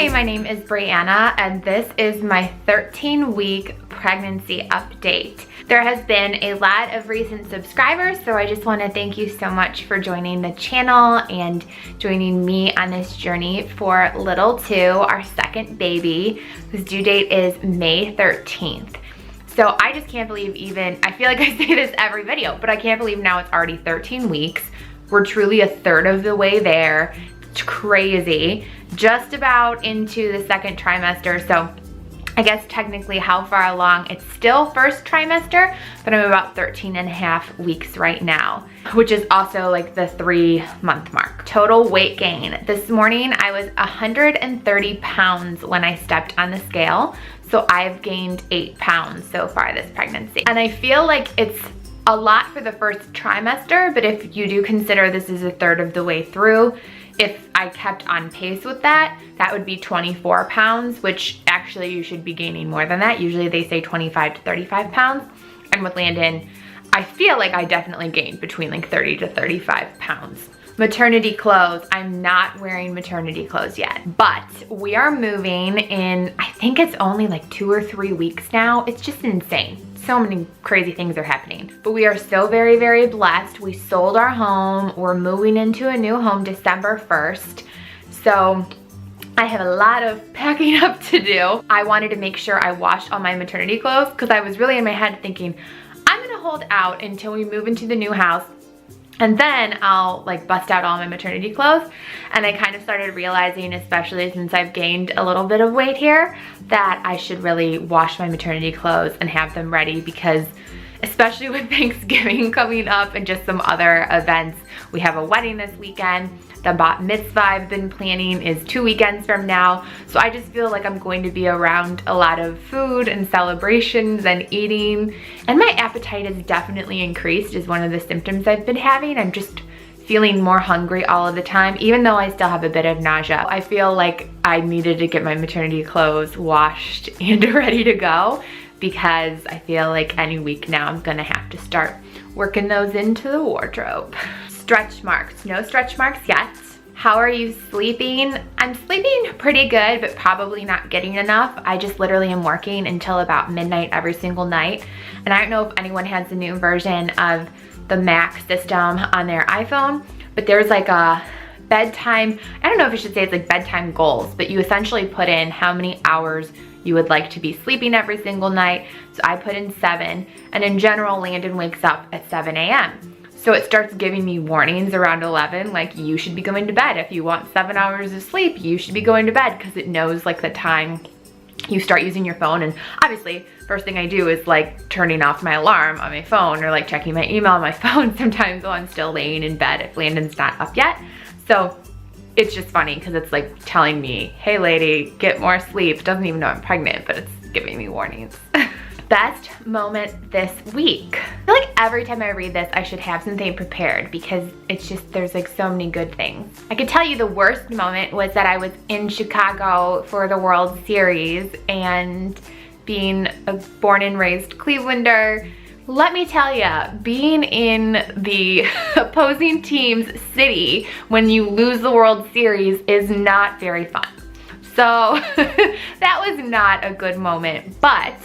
Hey, my name is Brianna, and this is my 13-week pregnancy update. There has been a lot of recent subscribers, so I just want to thank you so much for joining the channel and joining me on this journey for little two, our second baby, whose due date is May 13th. So I just can't believe I feel like I say this every video, but I can't believe now it's already 13 weeks. We're truly a third of the way there. It's crazy. Just about into the second trimester, so I guess technically how far along? It's still first trimester, but I'm about 13 and a half weeks right now, which is also like the 3-month mark. Total weight gain. This morning I was 130 pounds when I stepped on the scale, so I've gained 8 pounds so far this pregnancy. And I feel like it's a lot for the first trimester, but if you do consider this is a third of the way through, if I kept on pace with that, that would be 24 pounds, which actually you should be gaining more than that. Usually they say 25 to 35 pounds. And with Landon, I feel like I definitely gained between like 30 to 35 pounds. Maternity clothes. I'm not wearing maternity clothes yet, but we are moving in, I think it's only like 2 or 3 weeks now. It's just insane. So many crazy things are happening. But we are so very, very blessed. We sold our home. We're moving into a new home December 1st. So I have a lot of packing up to do. I wanted to make sure I washed all my maternity clothes because I was really in my head thinking, I'm gonna hold out until we move into the new house, and then I'll like bust out all my maternity clothes. And I kind of started realizing, especially since I've gained a little bit of weight here, that I should really wash my maternity clothes and have them ready, because especially with Thanksgiving coming up and just some other events. We have a wedding this weekend. The bat mitzvah I've been planning is 2 weekends from now. So I just feel like I'm going to be around a lot of food and celebrations and eating. And my appetite has definitely increased, is one of the symptoms I've been having. I'm just feeling more hungry all of the time, even though I still have a bit of nausea. I feel like I needed to get my maternity clothes washed and ready to go, because I feel like any week now I'm gonna have to start working those into the wardrobe. Stretch marks. No stretch marks yet. How are you sleeping? I'm sleeping pretty good, but probably not getting enough. I just literally am working until about midnight every single night. And I don't know if anyone has the new version of the Mac system on their iPhone, but there's like a bedtime, I don't know if I should say it's like bedtime goals, but you essentially put in how many hours you would like to be sleeping every single night. So I put in 7, and in general, Landon wakes up at 7 a.m. So it starts giving me warnings around 11, like you should be going to bed. If you want 7 hours of sleep, you should be going to bed, because it knows like the time you start using your phone. And obviously, first thing I do is like turning off my alarm on my phone, or like checking my email on my phone sometimes while I'm still laying in bed if Landon's not up yet. So it's just funny because it's like telling me, hey lady, get more sleep. It doesn't even know I'm pregnant, but it's giving me warnings. Best moment this week. I feel like every time I read this, I should have something prepared, because it's just, there's like so many good things. I could tell you the worst moment was that I was in Chicago for the World Series, and being a born and raised Clevelander, let me tell you, being in the opposing team's city when you lose the World Series is not very fun. So that was not a good moment. But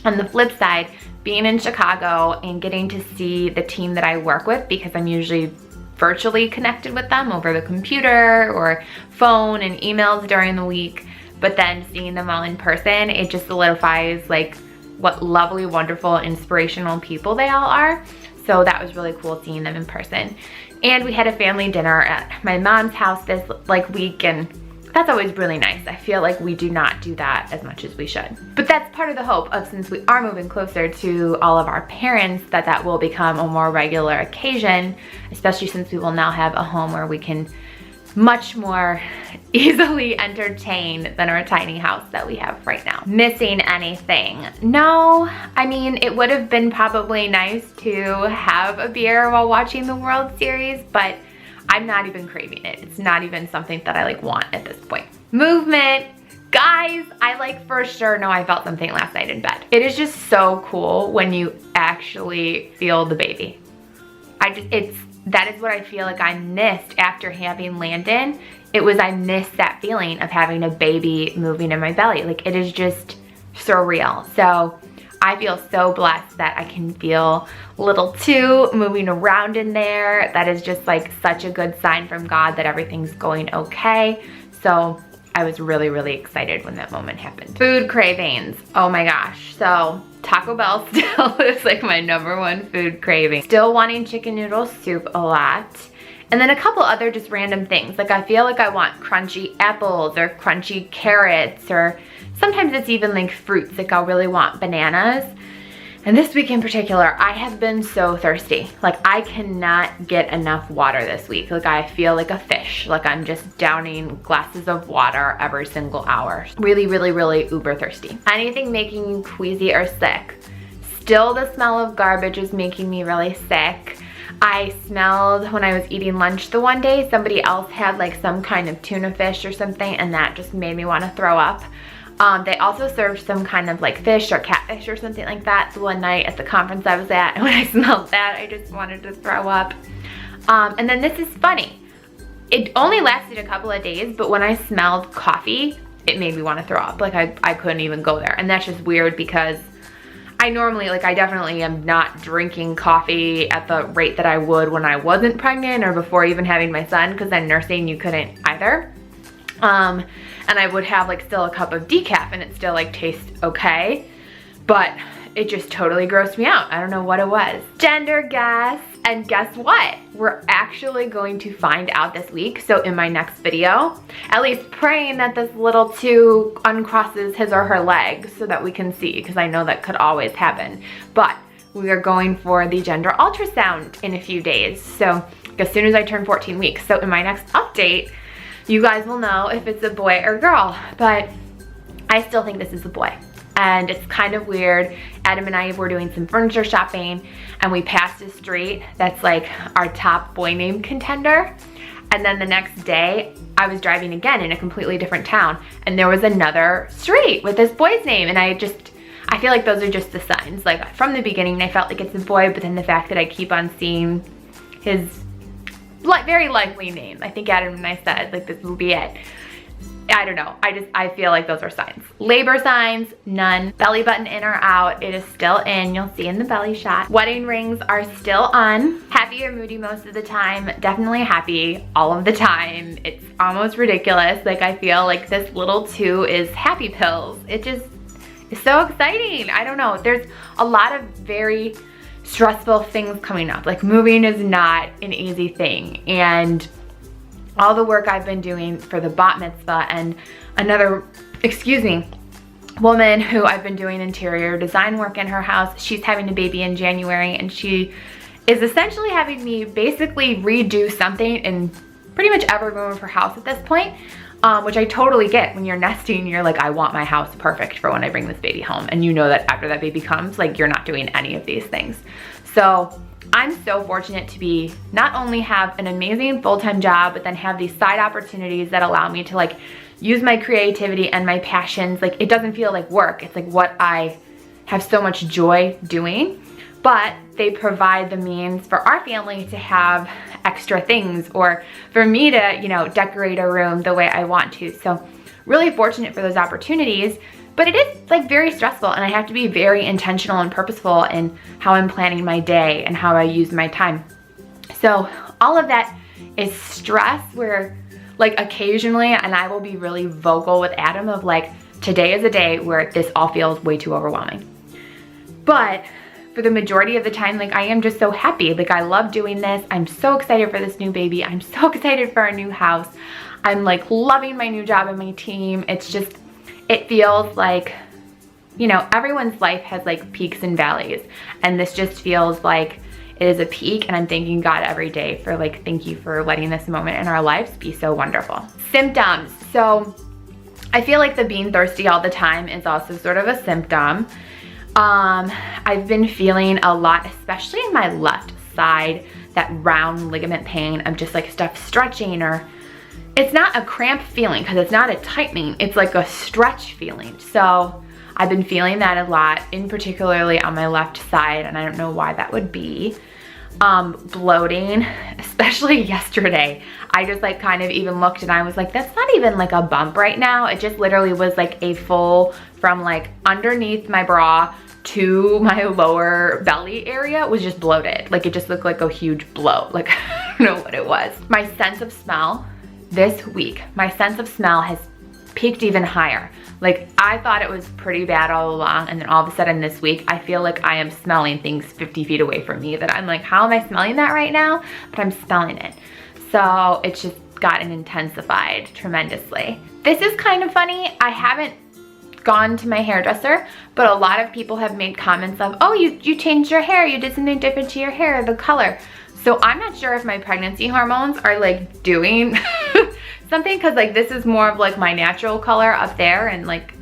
on the flip side, being in Chicago and getting to see the team that I work with, because I'm usually virtually connected with them over the computer or phone and emails during the week, but then seeing them all in person, it just solidifies like what lovely, wonderful, inspirational people they all are. So that was really cool seeing them in person. And we had a family dinner at my mom's house this like week, and that's always really nice. I feel like we do not do that as much as we should. But that's part of the hope of, since we are moving closer to all of our parents, that will become a more regular occasion, especially since we will now have a home where we can much more easily entertain than our tiny house that we have right now. Missing anything? No, I mean, it would have been probably nice to have a beer while watching the World Series, but I'm not even craving it. It's not even something that I like want at this point. Movement. Guys, I like for sure know I felt something last night in bed. It is just so cool when you actually feel the baby. It's that is what I feel like I missed after having Landon. I missed that feeling of having a baby moving in my belly. Like, it is just surreal. So I feel so blessed that I can feel little two moving around in there. That is just like such a good sign from God that everything's going okay. So I was really, really excited when that moment happened. Food cravings, oh my gosh. So Taco Bell still is like my #1 food craving. Still wanting chicken noodle soup a lot. And then a couple other just random things. Like, I feel like I want crunchy apples or crunchy carrots, or sometimes it's even like fruits. Like, I'll really want bananas. And this week in particular, I have been so thirsty. Like, I cannot get enough water this week. Like, I feel like a fish. Like, I'm just downing glasses of water every single hour. Really, really, really uber thirsty. Anything making you queasy or sick. Still, the smell of garbage is making me really sick. I smelled when I was eating lunch the one day, somebody else had like some kind of tuna fish or something, and that just made me want to throw up. They also served some kind of like fish or catfish or something like that the one night at the conference I was at, and when I smelled that, I just wanted to throw up. And then this is funny. It only lasted a couple of days, but when I smelled coffee, it made me want to throw up. Like, I couldn't even go there. And that's just weird because I normally, like, I definitely am not drinking coffee at the rate that I would when I wasn't pregnant or before even having my son, because then nursing you couldn't either. And I would have like still a cup of decaf and it still like tastes okay, but it just totally grossed me out. I don't know what it was. Gender guess, and guess what? We're actually going to find out this week. So in my next video, at least praying that this little two uncrosses his or her legs so that we can see, because I know that could always happen. But we are going for the gender ultrasound in a few days. So as soon as I turn 14 weeks. So in my next update, you guys will know if it's a boy or girl, but I still think this is a boy. And it's kind of weird. Adam and I were doing some furniture shopping and we passed a street that's like our top boy name contender. And then the next day I was driving again in a completely different town and there was another street with this boy's name, and I feel like those are just the signs. Like, from the beginning I felt like it's a boy, but then the fact that I keep on seeing his very likely name, I think Adam and I said like this will be it. I don't know, I feel like those are signs. Labor signs, none. Belly button in or out, it is still in, you'll see in the belly shot. Wedding rings are still on. Happy or moody most of the time, definitely happy all of the time. It's almost ridiculous. Like, I feel like this little two is happy pills. It just is so exciting. I don't know, there's a lot of very stressful things coming up. Like, moving is not an easy thing, and all the work I've been doing for the bat mitzvah, and another, woman who I've been doing interior design work in her house, she's having a baby in January, and she is essentially having me basically redo something in pretty much every room of her house at this point, which I totally get. When you're nesting, you're like, I want my house perfect for when I bring this baby home, and you know that after that baby comes, like, you're not doing any of these things. So I'm so fortunate to be, not only have an amazing full-time job, but then have these side opportunities that allow me to like use my creativity and my passions. Like, it doesn't feel like work. It's like what I have so much joy doing, but they provide the means for our family to have extra things, or for me to, you know, decorate a room the way I want to. So really fortunate for those opportunities. But it is like very stressful, and I have to be very intentional and purposeful in how I'm planning my day and how I use my time. So all of that is stress, where like occasionally, and I will be really vocal with Adam of like, today is a day where this all feels way too overwhelming. But for the majority of the time, like, I am just so happy. Like, I love doing this. I'm so excited for this new baby. I'm so excited for our new house. I'm like loving my new job and my team. It's just, it feels like, you know, everyone's life has like peaks and valleys, and this just feels like it is a peak, and I'm thanking God every day for like, thank you for letting this moment in our lives be so wonderful. Symptoms. So I feel like the being thirsty all the time is also sort of a symptom. I've been feeling a lot, especially in my left side, that round ligament pain of just like stuff stretching, or it's not a cramp feeling because it's not a tightening, it's like a stretch feeling. So I've been feeling that a lot, in particularly on my left side, and I don't know why that would be. bloating, especially yesterday. I just like kind of even looked and I was like, that's not even like a bump right now. It just literally was like a full from like underneath my bra to my lower belly area was just bloated. Like it just looked like a huge bloat. Like I don't know what it was. My sense of smell this week, my sense of smell has peaked even higher. Like I thought it was pretty bad all along, and then all of a sudden this week I feel like I am smelling things 50 feet away from me that I'm like, how am I smelling that right now? But I'm smelling it. So it's just gotten intensified tremendously. This is kind of funny. I haven't gone to my hairdresser, but a lot of people have made comments of, oh, you changed your hair, you did something different to your hair, the color. So I'm not sure if my pregnancy hormones are like doing something, because like this is more of like my natural color up there, and like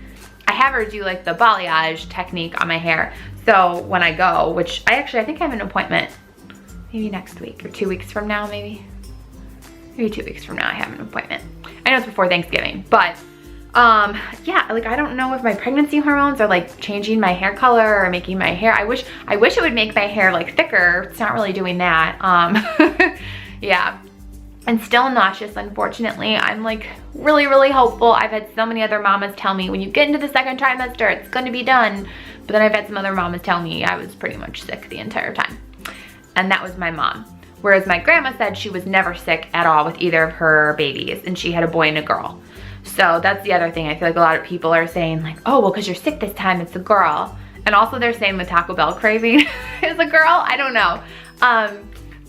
I have her do like the balayage technique on my hair. So when I go, which I think I have an appointment maybe next week or 2 weeks from now, maybe 2 weeks from now I have an appointment. I know it's before Thanksgiving, but yeah, like I don't know if my pregnancy hormones are like changing my hair color or making my hair, I wish it would make my hair like thicker. It's not really doing that. Yeah, and still nauseous, unfortunately. I'm like really hopeful. I've had so many other mamas tell me when you get into the second trimester it's going to be done, but then I've had some other mamas tell me I was pretty much sick the entire time, and that was my mom. Whereas my grandma said she was never sick at all with either of her babies, and she had a boy and a girl. So that's the other thing. I feel like a lot of people are saying like, oh, well, because you're sick this time, it's a girl. And also they're saying the Taco Bell craving is a girl. I don't know.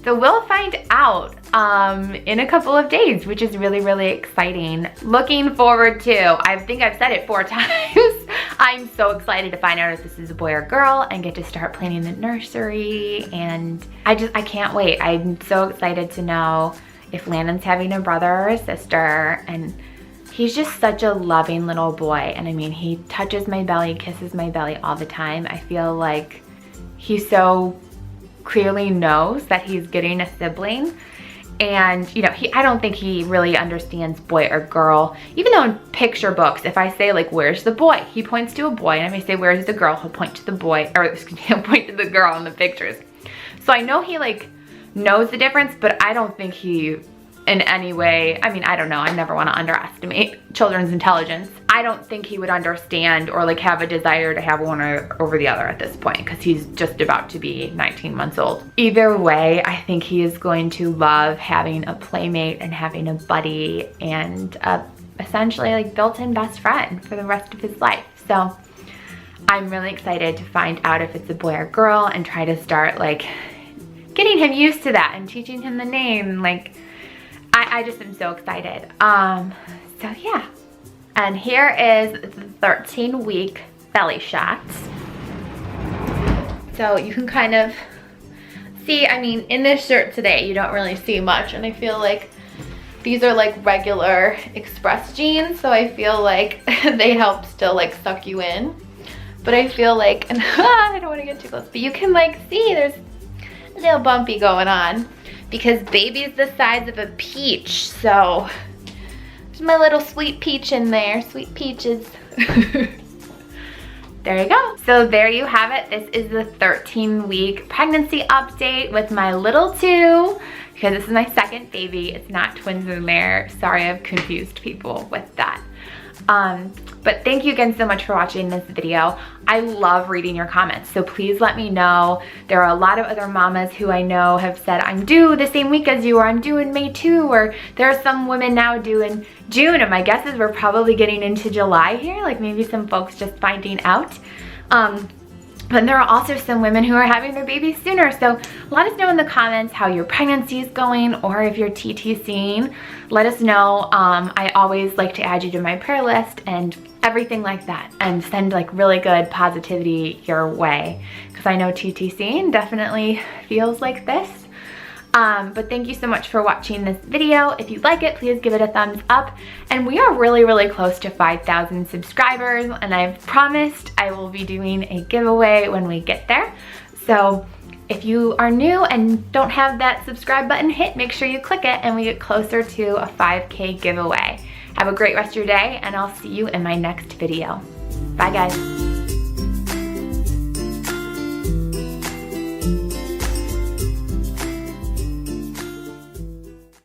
So we'll find out in a couple of days, which is really exciting. Looking forward to, I think I've said it 4 times. I'm so excited to find out if this is a boy or girl and get to start planning the nursery. And I can't wait. I'm so excited to know if Landon's having a brother or a sister. And he's just such a loving little boy. And I mean, he touches my belly, kisses my belly all the time. I feel like he so clearly knows that he's getting a sibling. And you know, I don't think he really understands boy or girl. Even though in picture books, if I say like, where's the boy? He points to a boy. And if I say, where's the girl? He'll point to the boy, or excuse me, he'll point to the girl in the pictures. So I know he like knows the difference, but I don't think he in any way, I mean, I don't know, I never want to underestimate children's intelligence. I don't think he would understand or like have a desire to have one over the other at this point, because he's just about to be 19 months old. Either way, I think he is going to love having a playmate and having a buddy and essentially like built-in best friend for the rest of his life. So I'm really excited to find out if it's a boy or girl and try to start like getting him used to that and teaching him the name. Like, I just am so excited. So yeah. And here is the 13-week belly shots. So you can kind of see, I mean, in this shirt today, you don't really see much. And I feel like these are like regular Express jeans. So I feel like they help still like suck you in. But I feel like, and I don't want to get too close, but you can like see there's a little bumpy going on, because baby's the size of a peach. So there's my little sweet peach in there, sweet peaches. There you go. So there you have it. This is the 13-week pregnancy update with my little 2, because this is my second baby. It's not twins in there. Sorry, I've confused people with that. But thank you again so much for watching this video. I love reading your comments, so please let me know. There are a lot of other mamas who I know have said, I'm due the same week as you, or I'm due in May too, or there are some women now due in June, and my guess is we're probably getting into July here, like maybe some folks just finding out. But there are also some women who are having their babies sooner. So let us know in the comments how your pregnancy is going, or if you're TTCing, let us know. I always like to add you to my prayer list and everything like that, and send like really good positivity your way, because I know TTCing definitely feels like this. But thank you so much for watching this video. If you like it, please give it a thumbs up. And we are really close to 5,000 subscribers, and I've promised I will be doing a giveaway when we get there. So if you are new and don't have that subscribe button hit, make sure you click it and we get closer to a 5K giveaway. Have a great rest of your day, and I'll see you in my next video. Bye guys.